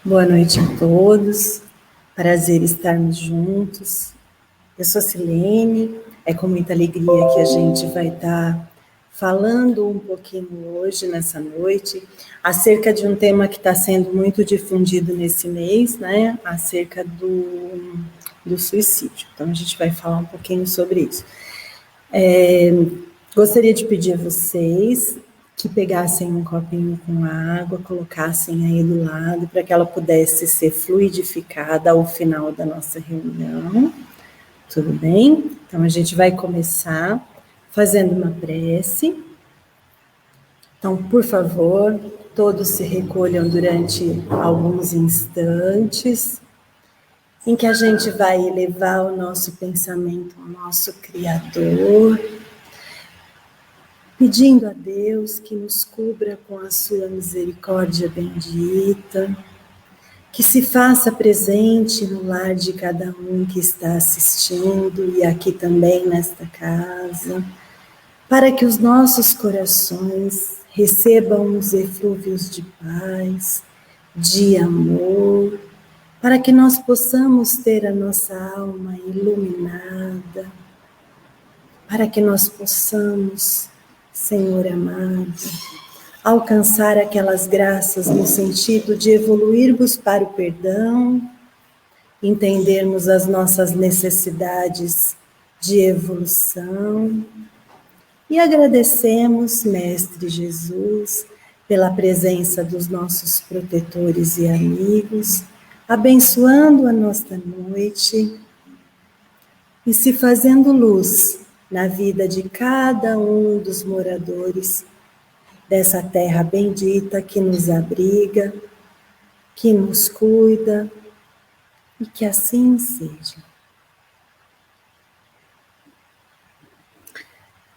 Boa noite a todos, prazer estarmos juntos. Eu sou Silene, é com muita alegria que a gente vai estar falando um pouquinho hoje, nessa noite, acerca de um tema que está sendo muito difundido nesse mês, né? Acerca do suicídio. Então, a gente vai falar um pouquinho sobre isso. Gostaria de pedir a vocês que pegassem um copinho com água, colocassem aí do lado, para que ela pudesse ser fluidificada ao final da nossa reunião. Tudo bem? Então, a gente vai começar fazendo uma prece. Então, por favor, todos se recolham durante alguns instantes, em que a gente vai elevar o nosso pensamento ao nosso Criador, pedindo a Deus que nos cubra com a sua misericórdia bendita, que se faça presente no lar de cada um que está assistindo e aqui também nesta casa, para que os nossos corações recebam os eflúvios de paz, de amor, para que nós possamos ter a nossa alma iluminada, para que nós possamos, Senhor amado, alcançar aquelas graças no sentido de evoluirmos para o perdão, entendermos as nossas necessidades de evolução e agradecemos, Mestre Jesus, pela presença dos nossos protetores e amigos, abençoando a nossa noite e se fazendo luz na vida de cada um dos moradores dessa terra bendita que nos abriga, que nos cuida, e que assim seja.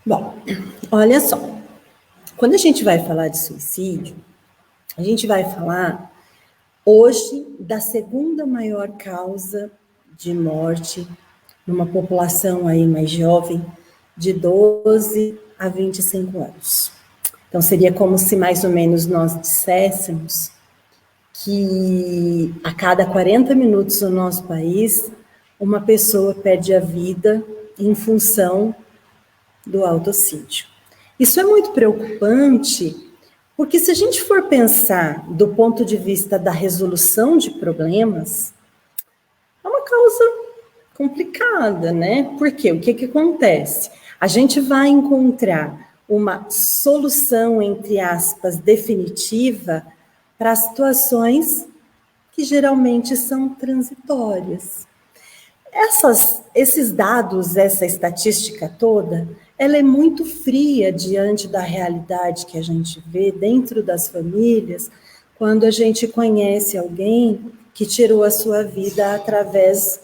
Bom, olha só, quando a gente vai falar de suicídio, a gente vai falar hoje da segunda maior causa de morte numa população aí mais jovem, de 12 a 25 anos. Então, seria como se mais ou menos nós disséssemos que a cada 40 minutos no nosso país, uma pessoa perde a vida em função do autocídio. Isso é muito preocupante, porque se a gente for pensar do ponto de vista da resolução de problemas, é uma causa complicada, né? Porque o que acontece? A gente vai encontrar uma solução, entre aspas, definitiva para situações que geralmente são transitórias. Esses dados, essa estatística toda, ela é muito fria diante da realidade que a gente vê dentro das famílias, quando a gente conhece alguém que tirou a sua vida através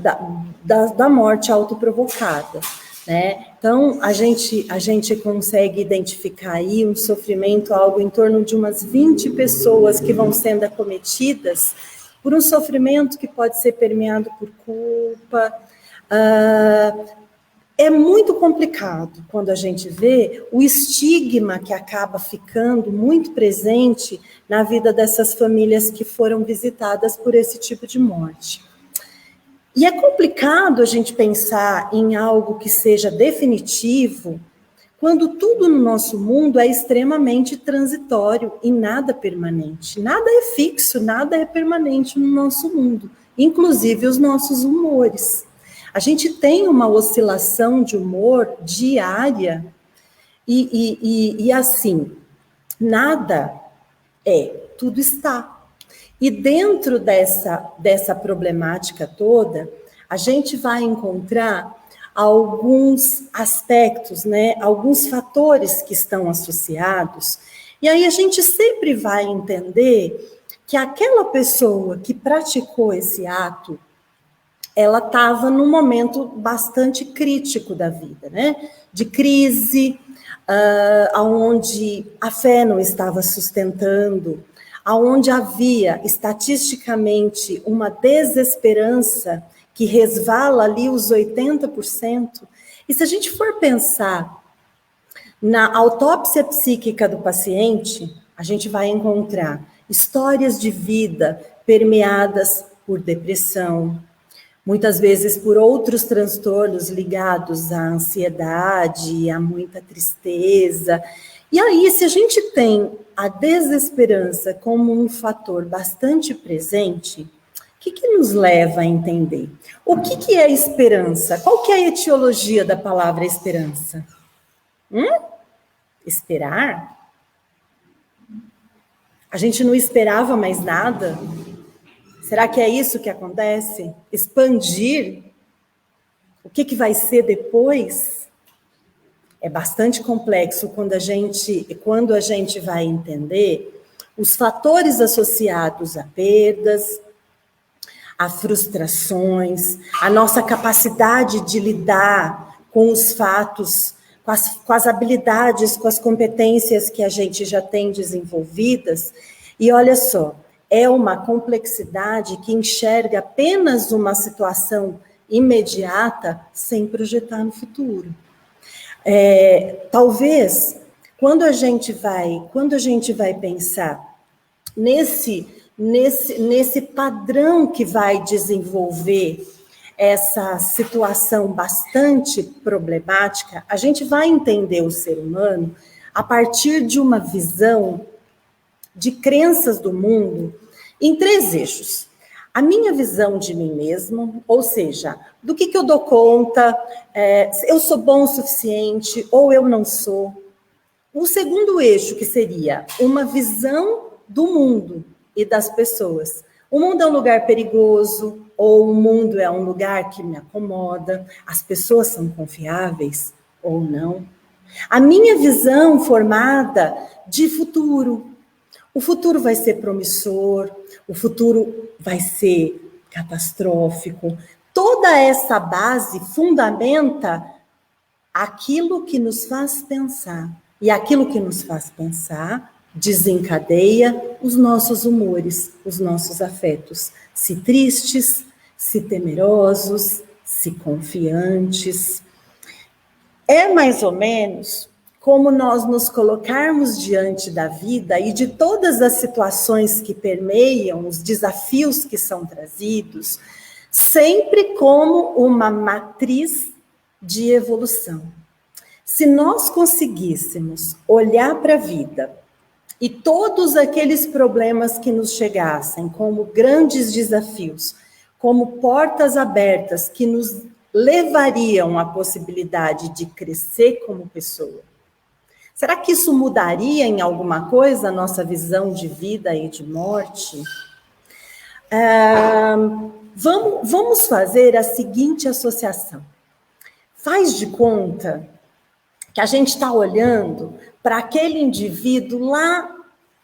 da morte autoprovocada, né? Então, a gente consegue identificar aí um sofrimento, algo em torno de umas 20 pessoas que vão sendo acometidas por um sofrimento que pode ser permeado por culpa. É muito complicado quando a gente vê o estigma que acaba ficando muito presente na vida dessas famílias que foram visitadas por esse tipo de morte. E é complicado a gente pensar em algo que seja definitivo, quando tudo no nosso mundo é extremamente transitório e nada permanente. Nada é fixo, nada é permanente no nosso mundo, inclusive os nossos humores. A gente tem uma oscilação de humor diária e assim, nada é, tudo está. E dentro dessa problemática toda, a gente vai encontrar alguns aspectos, né, alguns fatores que estão associados, e aí a gente sempre vai entender que aquela pessoa que praticou esse ato, ela estava num momento bastante crítico da vida, né, de crise, onde a fé não estava sustentando, onde havia, estatisticamente, uma desesperança que resvala ali os 80%. E se a gente for pensar Na autópsia psíquica do paciente, a gente vai encontrar histórias de vida permeadas por depressão, muitas vezes por outros transtornos ligados à ansiedade, a muita tristeza. E aí, se a gente tem a desesperança como um fator bastante presente, o que nos leva a entender? O que é esperança? Qual que é a etiologia da palavra esperança? Esperar? A gente não esperava mais nada? Será que é isso que acontece? Expandir? O que vai ser depois? É bastante complexo quando a gente vai entender os fatores associados a perdas, a frustrações, a nossa capacidade de lidar com os fatos, com as habilidades, com as competências que a gente já tem desenvolvidas. E olha só, é uma complexidade que enxerga apenas uma situação imediata sem projetar no futuro. Talvez, quando a gente vai pensar nesse padrão que vai desenvolver essa situação bastante problemática, a gente vai entender o ser humano a partir de uma visão de crenças do mundo em 3 eixos. A minha visão de mim mesmo, ou seja, do que eu dou conta, eu sou bom o suficiente ou eu não sou. O segundo eixo, que seria uma visão do mundo e das pessoas. O mundo é um lugar perigoso, ou o mundo é um lugar que me acomoda, as pessoas são confiáveis ou não. A minha visão formada de futuro. O futuro vai ser promissor, o futuro vai ser catastrófico. Toda essa base fundamenta aquilo que nos faz pensar. E aquilo que nos faz pensar desencadeia os nossos humores, os nossos afetos. Se tristes, se temerosos, se confiantes. É mais ou menos como nós nos colocarmos diante da vida e de todas as situações que permeiam, os desafios que são trazidos, sempre como uma matriz de evolução. Se nós conseguíssemos olhar para a vida e todos aqueles problemas que nos chegassem como grandes desafios, como portas abertas que nos levariam à possibilidade de crescer como pessoa, será que isso mudaria em alguma coisa a nossa visão de vida e de morte? Vamos fazer a seguinte associação. Faz de conta que a gente está olhando para aquele indivíduo lá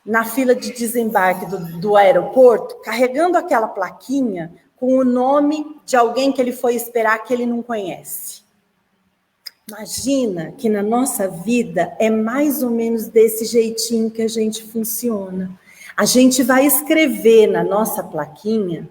na fila de desembarque do aeroporto, carregando aquela plaquinha com o nome de alguém que ele foi esperar que ele não conhece. Imagina que na nossa vida é mais ou menos desse jeitinho que a gente funciona. A gente vai escrever na nossa plaquinha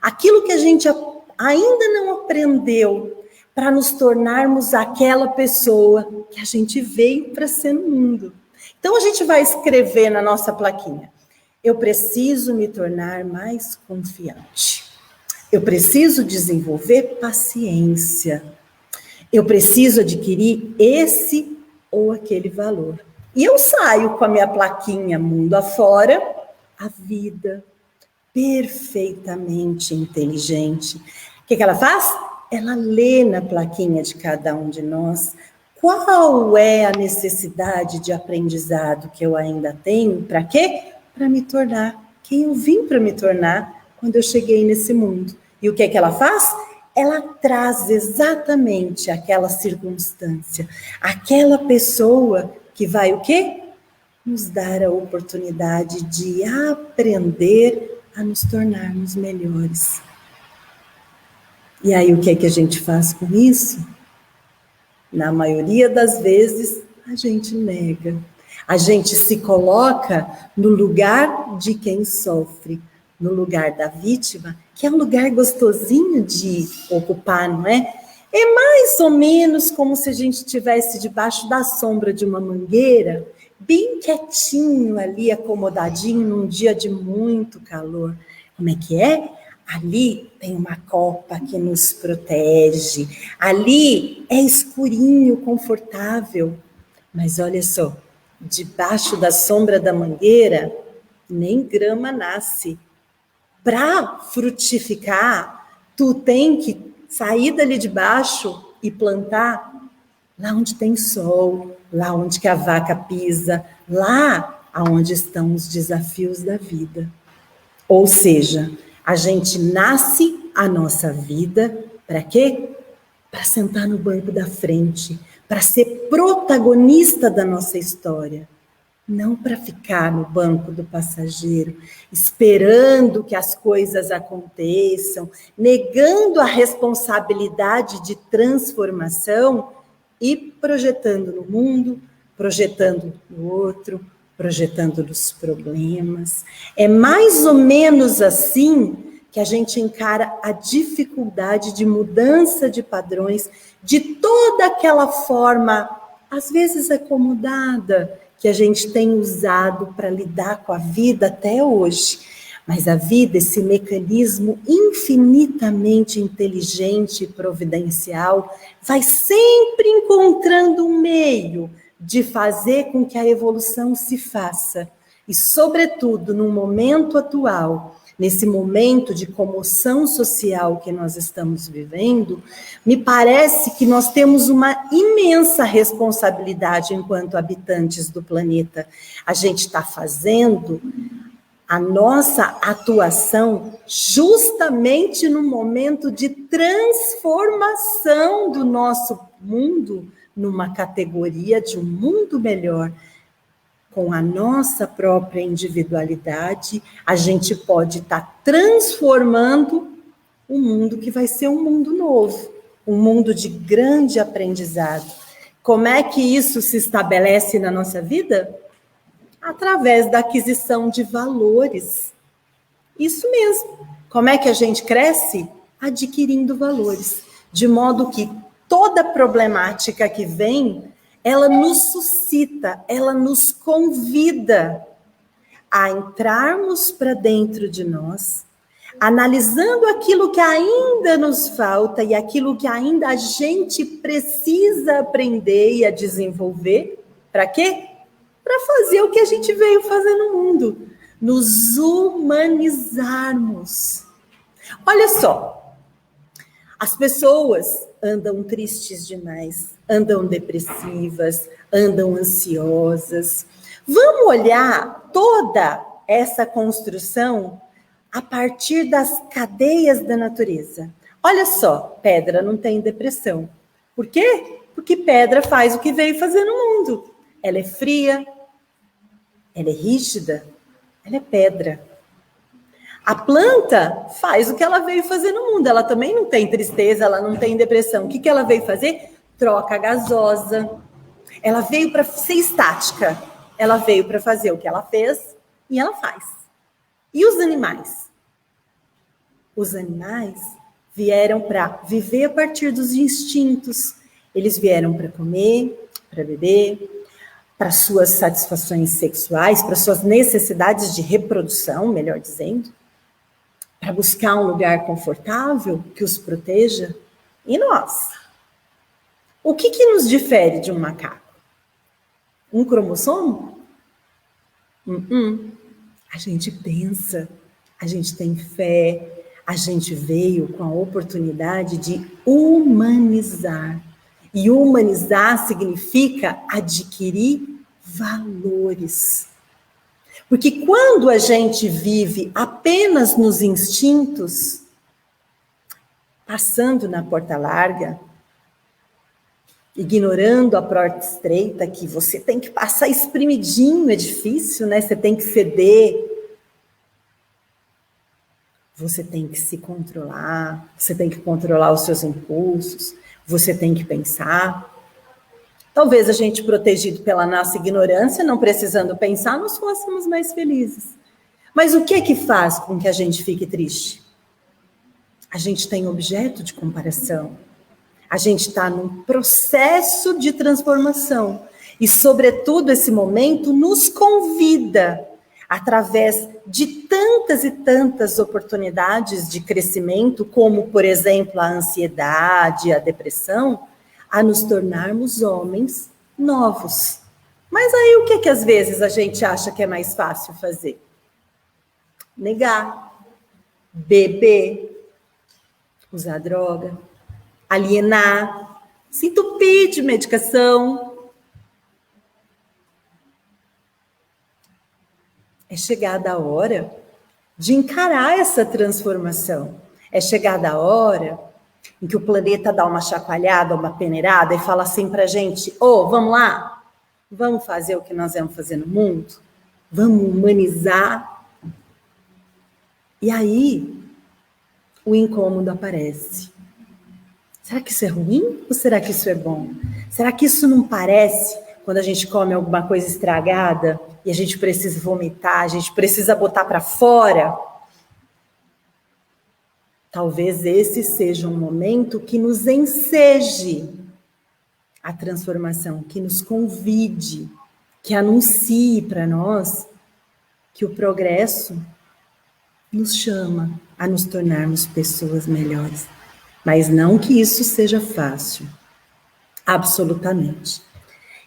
aquilo que a gente ainda não aprendeu para nos tornarmos aquela pessoa que a gente veio para ser no mundo. Então a gente vai escrever na nossa plaquinha: eu preciso me tornar mais confiante. Eu preciso desenvolver paciência. Eu preciso adquirir esse ou aquele valor. E eu saio com a minha plaquinha mundo afora, a vida perfeitamente inteligente. O que ela faz? Ela lê na plaquinha de cada um de nós qual é a necessidade de aprendizado que eu ainda tenho. Para quê? Para me tornar quem eu vim para me tornar quando eu cheguei nesse mundo. E o que ela faz? Ela traz exatamente aquela circunstância, aquela pessoa que vai o quê? Nos dar a oportunidade de aprender a nos tornarmos melhores. E aí o que é que a gente faz com isso? Na maioria das vezes, a gente nega. A gente se coloca no lugar de quem sofre, no lugar da vítima, que é um lugar gostosinho de ocupar, não é? É mais ou menos como se a gente estivesse debaixo da sombra de uma mangueira, bem quietinho ali, acomodadinho, num dia de muito calor. Como é que é? Ali tem uma copa que nos protege. Ali é escurinho, confortável. Mas olha só, debaixo da sombra da mangueira, nem grama nasce. Para frutificar, tu tem que sair dali de baixo e plantar lá onde tem sol, lá onde que a vaca pisa, lá aonde estão os desafios da vida. Ou seja, a gente nasce a nossa vida para quê? Para sentar no banco da frente, para ser protagonista da nossa história. Não para ficar no banco do passageiro, esperando que as coisas aconteçam, negando a responsabilidade de transformação e projetando no mundo, projetando no outro, projetando nos problemas. É mais ou menos assim que a gente encara a dificuldade de mudança de padrões, de toda aquela forma, às vezes acomodada, que a gente tem usado para lidar com a vida até hoje. Mas a vida, esse mecanismo infinitamente inteligente e providencial, vai sempre encontrando um meio de fazer com que a evolução se faça. E, sobretudo, no momento atual, nesse momento de comoção social que nós estamos vivendo, me parece que nós temos uma imensa responsabilidade enquanto habitantes do planeta. A gente está fazendo a nossa atuação justamente no momento de transformação do nosso mundo numa categoria de um mundo melhor. Com a nossa própria individualidade, a gente pode estar transformando um mundo que vai ser um mundo novo, um mundo de grande aprendizado. Como é que isso se estabelece na nossa vida? Através da aquisição de valores. Isso mesmo. Como é que a gente cresce? Adquirindo valores. De modo que toda problemática que vem, ela nos suscita, ela nos convida a entrarmos para dentro de nós, analisando aquilo que ainda nos falta e aquilo que ainda a gente precisa aprender e a desenvolver. Para quê? Para fazer o que a gente veio fazer no mundo, nos humanizarmos. Olha só, as pessoas andam tristes demais, andam depressivas, andam ansiosas. Vamos olhar toda essa construção a partir das cadeias da natureza. Olha só, pedra não tem depressão. Por quê? Porque pedra faz o que veio fazer no mundo. Ela é fria, ela é rígida, ela é pedra. A planta faz o que ela veio fazer no mundo. Ela também não tem tristeza, ela não tem depressão. O que ela veio fazer? Troca gasosa. Ela veio para ser estática. Ela veio para fazer o que ela fez e ela faz. E os animais? Os animais vieram para viver a partir dos instintos. Eles vieram para comer, para beber, para suas satisfações sexuais, para suas necessidades de reprodução, melhor dizendo, para buscar um lugar confortável que os proteja. E nós? O que nos difere de um macaco? Um cromossomo? A gente pensa, a gente tem fé, a gente veio com a oportunidade de humanizar. E humanizar significa adquirir valores. Porque quando a gente vive apenas nos instintos, passando na porta larga, ignorando a porta estreita, que você tem que passar espremidinho, é difícil, né? Você tem que ceder. Você tem que se controlar, você tem que controlar os seus impulsos, você tem que pensar. Talvez a gente, protegido pela nossa ignorância, não precisando pensar, nós fôssemos mais felizes. Mas o que faz com que a gente fique triste? A gente tem objeto de comparação. A gente está num processo de transformação. E, sobretudo, esse momento nos convida, através de tantas e tantas oportunidades de crescimento, como, por exemplo, a ansiedade, a depressão, a nos tornarmos homens novos. Mas aí o que às vezes a gente acha que é mais fácil fazer? Negar, beber, usar droga, alienar, se entupir de medicação. É chegada a hora de encarar essa transformação. É chegada a hora em que o planeta dá uma chacoalhada, uma peneirada e fala assim pra gente: vamos lá? Vamos fazer o que nós vamos fazer no mundo? Vamos humanizar? E aí, o incômodo aparece. Será que isso é ruim ou será que isso é bom? Será que isso não parece, quando a gente come alguma coisa estragada e a gente precisa vomitar, a gente precisa botar para fora? Talvez esse seja um momento que nos enseje a transformação, que nos convide, que anuncie para nós que o progresso nos chama a nos tornarmos pessoas melhores. Mas não que isso seja fácil, absolutamente.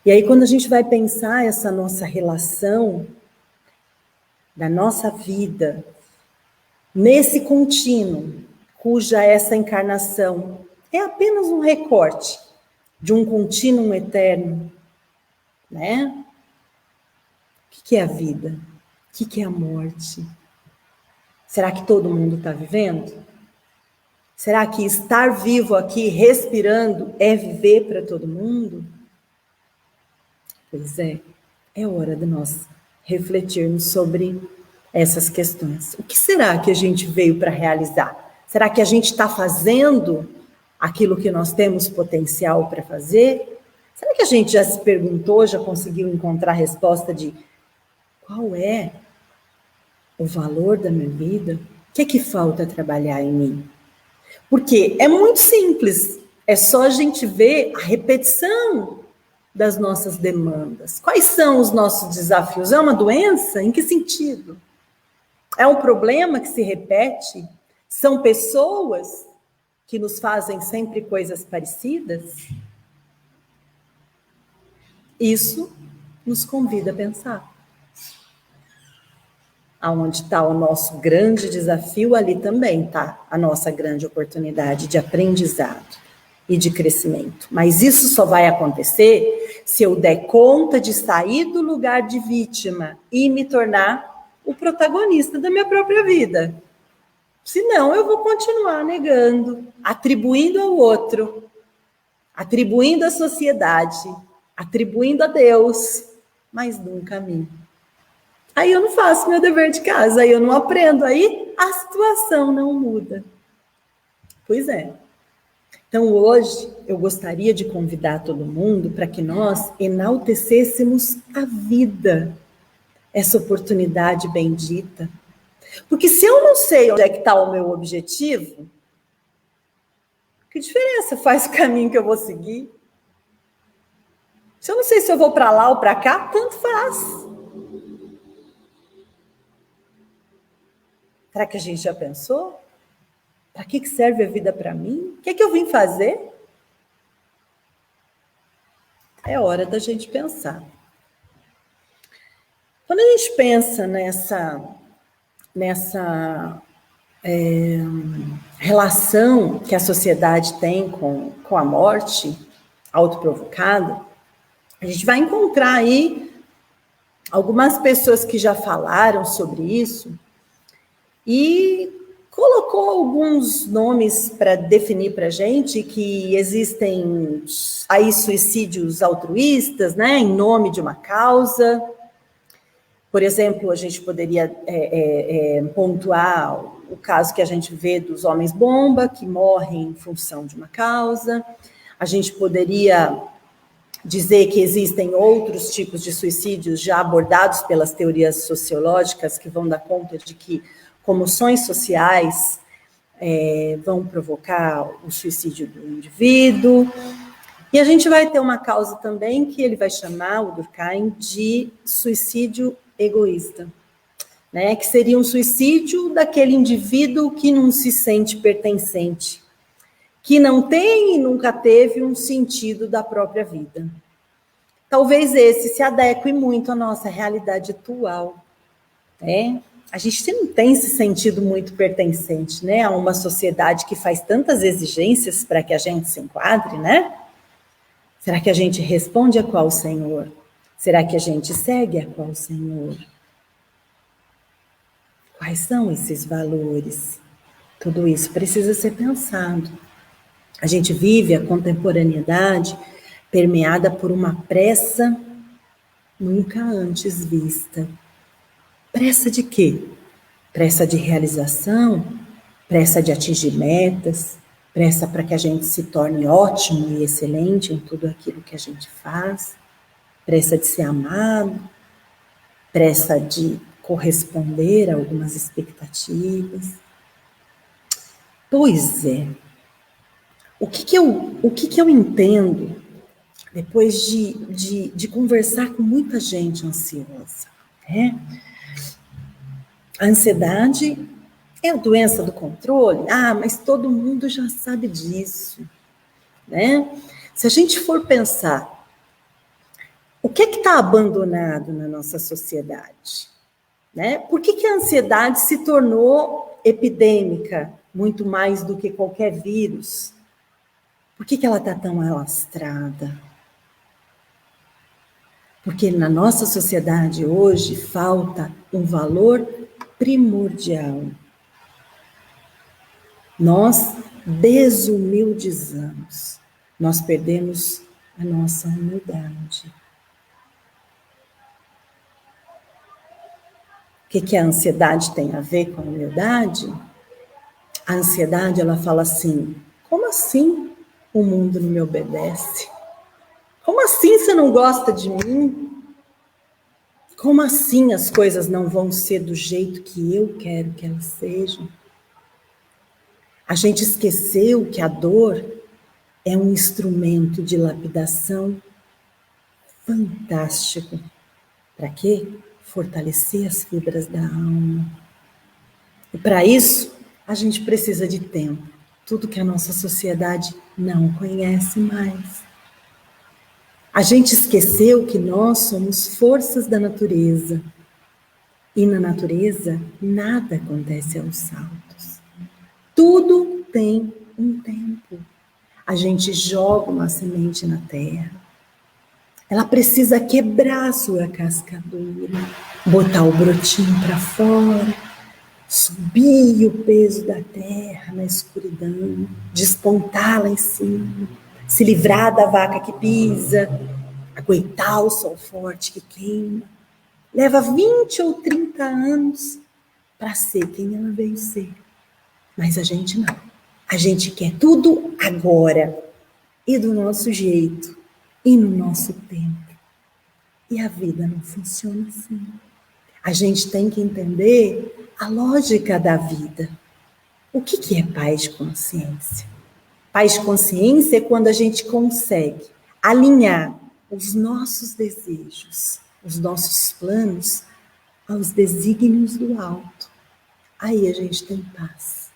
E aí, quando a gente vai pensar essa nossa relação da nossa vida, nesse contínuo, cuja essa encarnação é apenas um recorte de um contínuo eterno, né? O que é a vida? O que é a morte? Será que todo mundo está vivendo? Será que estar vivo aqui, respirando, é viver para todo mundo? Pois é hora de nós refletirmos sobre essas questões. O que será que a gente veio para realizar? Será que a gente está fazendo aquilo que nós temos potencial para fazer? Será que a gente já se perguntou, já conseguiu encontrar a resposta de qual é o valor da minha vida? O que é que falta trabalhar em mim? Porque é muito simples, é só a gente ver a repetição das nossas demandas. Quais são os nossos desafios? É uma doença? Em que sentido? É um problema que se repete? São pessoas que nos fazem sempre coisas parecidas? Isso nos convida a pensar. Aonde está o nosso grande desafio, ali também está a nossa grande oportunidade de aprendizado e de crescimento. Mas isso só vai acontecer se eu der conta de sair do lugar de vítima e me tornar o protagonista da minha própria vida. Senão eu vou continuar negando, atribuindo ao outro, atribuindo à sociedade, atribuindo a Deus, mas nunca a mim. Aí eu não faço meu dever de casa, aí eu não aprendo, aí a situação não muda. Pois é. Então hoje eu gostaria de convidar todo mundo para que nós enaltecêssemos a vida, essa oportunidade bendita. Porque se eu não sei onde é que está o meu objetivo, que diferença faz o caminho que eu vou seguir? Se eu não sei se eu vou para lá ou para cá, tanto faz. Será que a gente já pensou? Para que serve a vida para mim? O que é que eu vim fazer? É hora da gente pensar. Quando a gente pensa nessa relação que a sociedade tem com a morte autoprovocada, a gente vai encontrar aí algumas pessoas que já falaram sobre isso e colocou alguns nomes para definir para a gente que existem aí suicídios altruístas, né, em nome de uma causa. Por exemplo, a gente poderia pontuar o caso que a gente vê dos homens-bomba, que morrem em função de uma causa. A gente poderia dizer que existem outros tipos de suicídios já abordados pelas teorias sociológicas que vão dar conta de que comoções sociais vão provocar o suicídio do indivíduo. E a gente vai ter uma causa também que ele vai chamar, o Durkheim, de suicídio egoísta, né? Que seria um suicídio daquele indivíduo que não se sente pertencente, que não tem e nunca teve um sentido da própria vida. Talvez esse se adeque muito à nossa realidade atual, né? A gente não tem se sentido muito pertencente, né, a uma sociedade que faz tantas exigências para que a gente se enquadre, né? Será que a gente responde a qual Senhor? Será que a gente segue a qual Senhor? Quais são esses valores? Tudo isso precisa ser pensado. A gente vive a contemporaneidade permeada por uma pressa nunca antes vista. Pressa de quê? Pressa de realização, pressa de atingir metas, pressa para que a gente se torne ótimo e excelente em tudo aquilo que a gente faz, pressa de ser amado, pressa de corresponder a algumas expectativas. Pois é. O que eu entendo depois de conversar com muita gente ansiosa, né? A ansiedade é a doença do controle? Mas todo mundo já sabe disso, né? Se a gente for pensar, o que está abandonado na nossa sociedade? Né? Por que a ansiedade se tornou epidêmica, muito mais do que qualquer vírus? Por que ela está tão alastrada? Porque na nossa sociedade hoje falta um valor primordial. Nós desumildizamos, nós perdemos a nossa humildade. O que a ansiedade tem a ver com a humildade? A ansiedade, ela fala assim, como assim o mundo não me obedece? Como assim você não gosta de mim? Como assim as coisas não vão ser do jeito que eu quero que elas sejam? A gente esqueceu que a dor é um instrumento de lapidação fantástico. Para quê? Fortalecer as fibras da alma. E para isso, a gente precisa de tempo. Tudo que a nossa sociedade não conhece mais. A gente esqueceu que nós somos forças da natureza. E na natureza, nada acontece aos saltos. Tudo tem um tempo. A gente joga uma semente na terra. Ela precisa quebrar a sua cascadura, botar o brotinho para fora, subir o peso da terra na escuridão, despontar lá em cima, se livrar da vaca que pisa, aguentar o sol forte que queima. Leva 20 ou 30 anos para ser quem ela veio ser. Mas a gente não. A gente quer tudo agora e do nosso jeito e no nosso tempo. E a vida não funciona assim. A gente tem que entender a lógica da vida. O que é paz de consciência? Paz de consciência é quando a gente consegue alinhar os nossos desejos, os nossos planos, aos desígnios do alto. Aí a gente tem paz.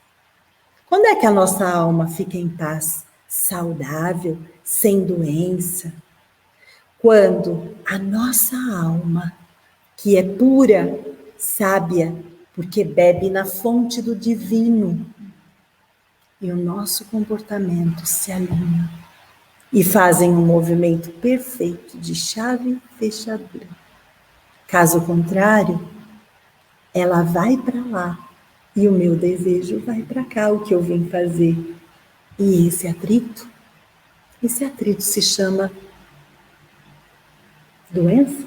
Quando é que a nossa alma fica em paz? Saudável, sem doença. Quando a nossa alma, que é pura, sábia, porque bebe na fonte do divino, e o nosso comportamento se alinha e fazem um movimento perfeito de chave e fechadura. Caso contrário, ela vai para lá e o meu desejo vai para cá, o que eu vim fazer. E esse atrito se chama doença,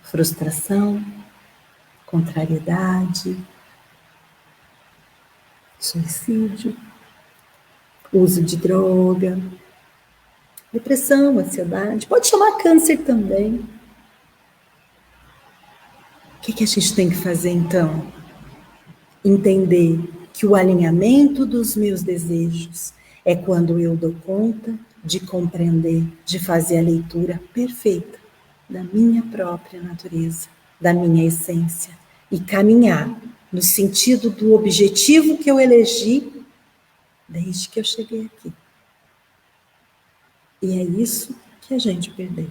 frustração, contrariedade, suicídio, uso de droga, depressão, ansiedade, pode chamar câncer também. O que a gente tem que fazer então? Entender que o alinhamento dos meus desejos é quando eu dou conta de compreender, de fazer a leitura perfeita da minha própria natureza, da minha essência, e caminhar no sentido do objetivo que eu elegi desde que eu cheguei aqui. E é isso que a gente perdeu.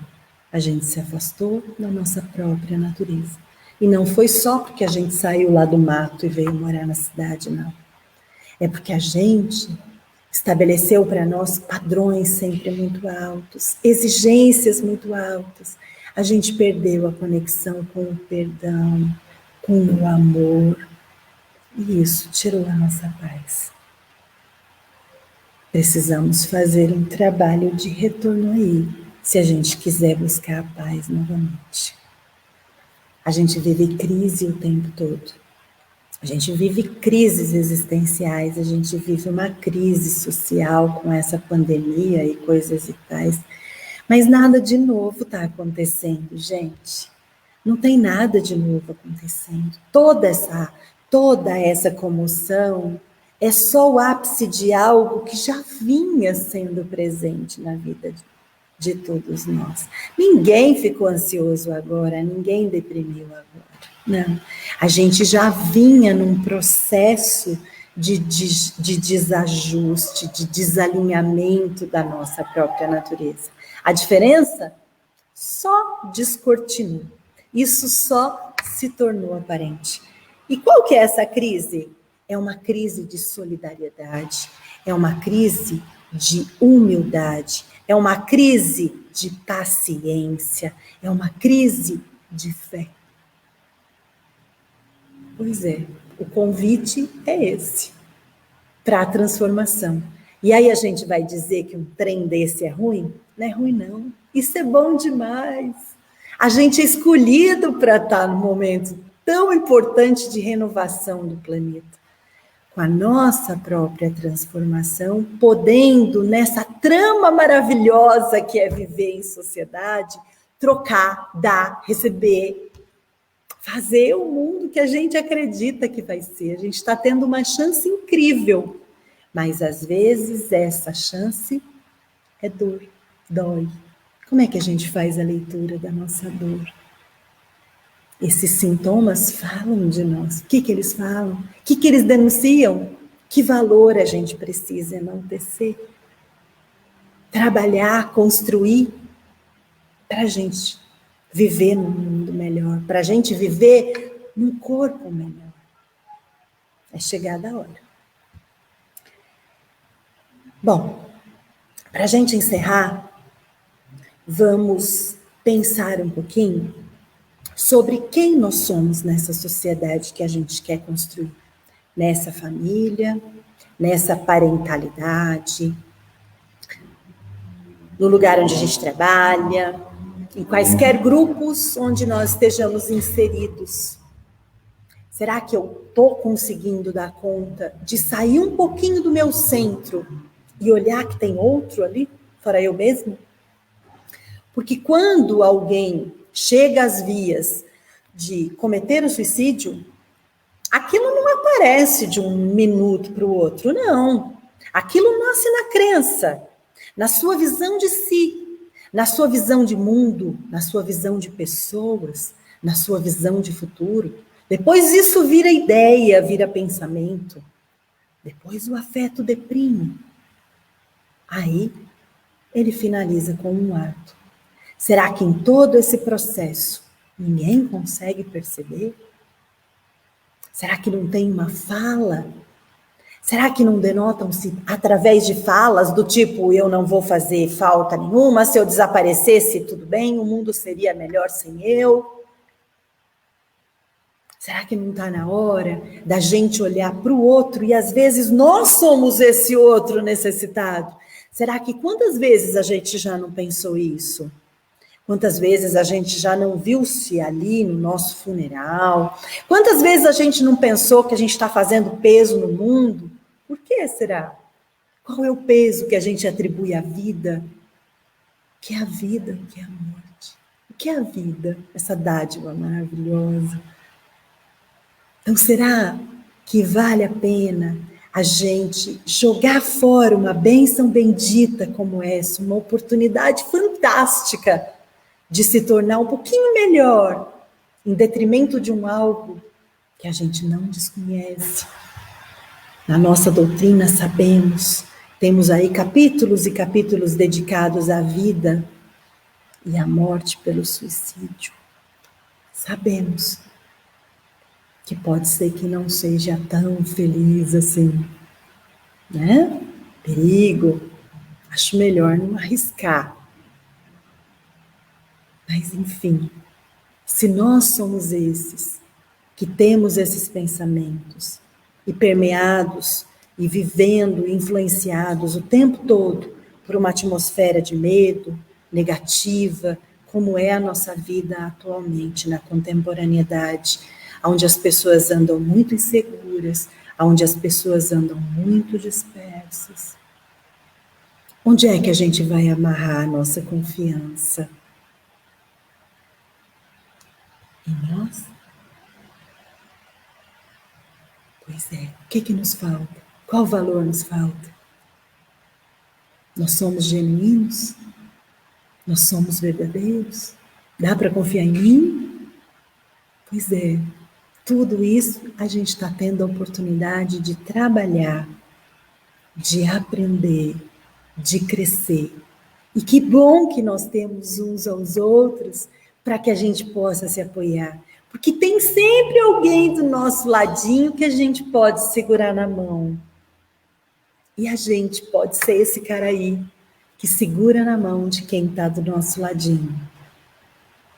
A gente se afastou da nossa própria natureza. E não foi só porque a gente saiu lá do mato e veio morar na cidade, não. É porque a gente estabeleceu para nós padrões sempre muito altos, exigências muito altas. A gente perdeu a conexão com o perdão, com o amor. E isso tirou a nossa paz. Precisamos fazer um trabalho de retorno aí, se a gente quiser buscar a paz novamente. A gente vive crise o tempo todo. A gente vive crises existenciais, a gente vive uma crise social com essa pandemia e coisas e tais. Mas nada de novo está acontecendo, gente. Não tem nada de novo acontecendo. Toda essa comoção é só o ápice de algo que já vinha sendo presente na vida de todos nós. Ninguém ficou ansioso agora, ninguém deprimiu agora. Não, a gente já vinha num processo de desajuste, de desalinhamento da nossa própria natureza. A diferença só descortinou. Isso só se tornou aparente. E qual que é essa crise? É uma crise de solidariedade, é uma crise de humildade, é uma crise de paciência, é uma crise de fé. Pois é, o convite é esse, para a transformação. E aí a gente vai dizer que um trem desse é ruim? Não é ruim, não. Isso é bom demais. A gente é escolhido para estar num momento tão importante de renovação do planeta. Com a nossa própria transformação, podendo, nessa trama maravilhosa que é viver em sociedade, trocar, dar, receber, fazer o mundo que a gente acredita que vai ser. A gente está tendo uma chance incrível, mas às vezes essa chance é dor, dói. Como é que a gente faz a leitura da nossa dor? Esses sintomas falam de nós. O que eles falam? O que eles denunciam? Que valor a gente precisa enaltecer? Trabalhar, construir, para a gente viver num mundo melhor, para a gente viver num corpo melhor. É chegada a hora. Bom, para a gente encerrar, vamos pensar um pouquinho sobre quem nós somos nessa sociedade que a gente quer construir. Nessa família, nessa parentalidade, no lugar onde a gente trabalha, em quaisquer grupos onde nós estejamos inseridos. Será que eu estou conseguindo dar conta de sair um pouquinho do meu centro e olhar que tem outro ali, fora eu mesmo? Porque quando alguém chega às vias de cometer o suicídio, aquilo não aparece de um minuto para o outro, não. Aquilo nasce na crença, na sua visão de si, na sua visão de mundo, na sua visão de pessoas, na sua visão de futuro. Depois isso vira ideia, vira pensamento. Depois o afeto deprime. Aí ele finaliza com um ato. Será que em todo esse processo ninguém consegue perceber? Será que não tem uma fala? Será que não denotam-se através de falas do tipo, eu não vou fazer falta nenhuma, se eu desaparecesse, tudo bem, o mundo seria melhor sem eu? Será que não está na hora da gente olhar para o outro e às vezes nós somos esse outro necessitado? Será que quantas vezes a gente já não pensou isso? Quantas vezes a gente já não viu-se ali no nosso funeral? Quantas vezes a gente não pensou que a gente está fazendo peso no mundo? Por que será? Qual é o peso que a gente atribui à vida? O que é a vida? O que é a morte? O que é a vida? Essa dádiva maravilhosa. Então, será que vale a pena a gente jogar fora uma bênção bendita como essa, uma oportunidade fantástica de se tornar um pouquinho melhor, em detrimento de um algo que a gente não desconhece. Na nossa doutrina sabemos, temos aí capítulos e capítulos dedicados à vida e à morte pelo suicídio. Sabemos que pode ser que não seja tão feliz assim, né? Perigo, acho melhor não arriscar. Mas enfim, se nós somos esses, que temos esses pensamentos, e permeados, e vivendo, influenciados o tempo todo por uma atmosfera de medo, negativa, como é a nossa vida atualmente, na contemporaneidade, onde as pessoas andam muito inseguras, onde as pessoas andam muito dispersas. Onde é que a gente vai amarrar a nossa confiança? Em nós? Pois é, o que nos falta? Qual valor nos falta? Nós somos genuínos? Nós somos verdadeiros? Dá para confiar em mim? Pois é, tudo isso a gente está tendo a oportunidade de trabalhar, de aprender, de crescer. E que bom que nós temos uns aos outros para que a gente possa se apoiar. Porque tem sempre alguém do nosso ladinho que a gente pode segurar na mão. E a gente pode ser esse cara aí que segura na mão de quem está do nosso ladinho.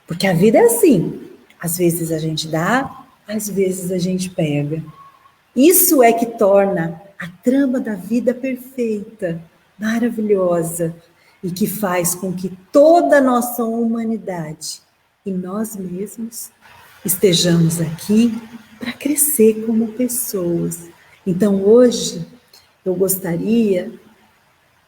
Porque a vida é assim. Às vezes a gente dá, às vezes a gente pega. Isso é que torna a trama da vida perfeita, maravilhosa, e que faz com que toda a nossa humanidade e nós mesmos estejamos aqui para crescer como pessoas. Então, hoje, eu gostaria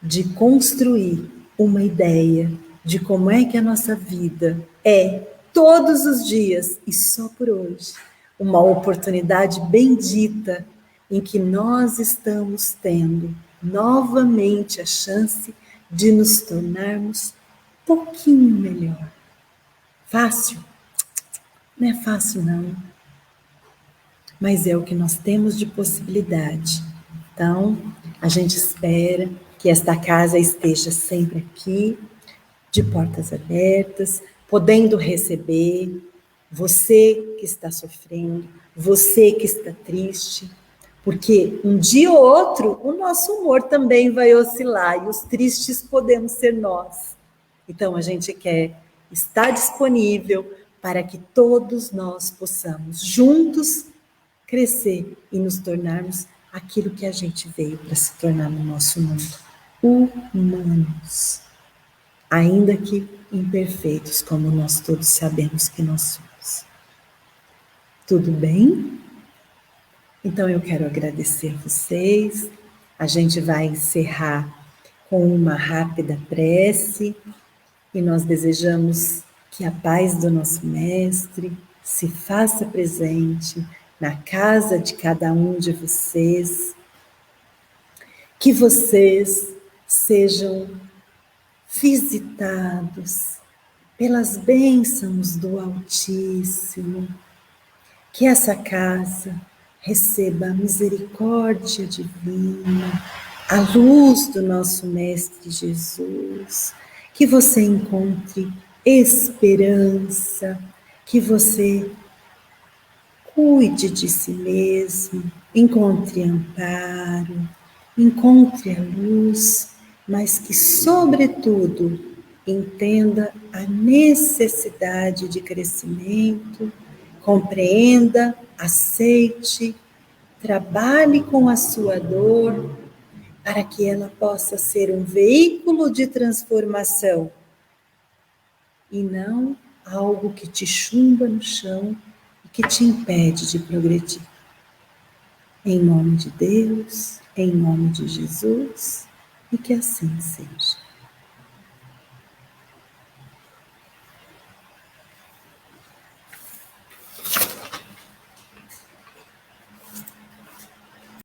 de construir uma ideia de como é que a nossa vida é, todos os dias, e só por hoje, uma oportunidade bendita em que nós estamos tendo novamente a chance de nos tornarmos um pouquinho melhor. Fácil? Não é fácil, não. Mas é o que nós temos de possibilidade. Então, a gente espera que esta casa esteja sempre aqui, de portas abertas, podendo receber você que está sofrendo, você que está triste, porque um dia ou outro o nosso humor também vai oscilar e os tristes podemos ser nós. Então, a gente quer estar disponível para que todos nós possamos juntos crescer e nos tornarmos aquilo que a gente veio para se tornar no nosso mundo, humanos, ainda que imperfeitos, como nós todos sabemos que nós somos. Tudo bem? Então eu quero agradecer vocês. A gente vai encerrar com uma rápida prece e nós desejamos que a paz do nosso Mestre se faça presente na casa de cada um de vocês, que vocês sejam visitados pelas bênçãos do Altíssimo, que essa casa receba a misericórdia divina, a luz do nosso Mestre Jesus, que você encontre esperança, que você cuide de si mesmo, encontre amparo, encontre a luz, mas que, sobretudo, entenda a necessidade de crescimento, compreenda, aceite, trabalhe com a sua dor, para que ela possa ser um veículo de transformação e não algo que te chumba no chão e que te impede de progredir. Em nome de Deus, em nome de Jesus, e que assim seja.